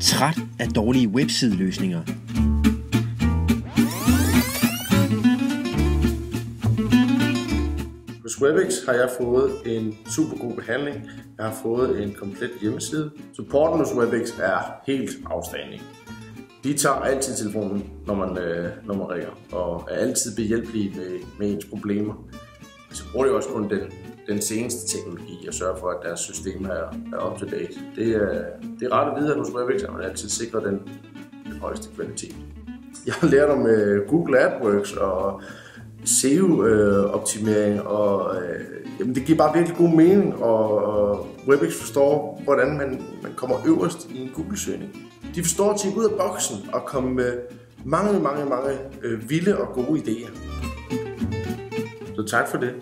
Træt af dårlige websideløsninger? Hos Webex har jeg fået en super god behandling. Jeg har fået en komplet hjemmeside. Supporten hos Webex er helt outstanding. De tager altid telefonen, når man ringer, og er altid behjælpelige med ens problemer. Så bruger de også kun den seneste teknologi og sørger for, at deres system er up to date. Det er rart at vide, at hos Webex at man altid sikrer den højeste kvalitet. Jeg har lært om Google AdWords og SEO-optimering, og det giver bare virkelig god mening, og Webex forstår, hvordan man kommer øverst i en Google-søgning. De forstår at tænke ud af boksen og komme med mange vilde og gode idéer. Så tak for det.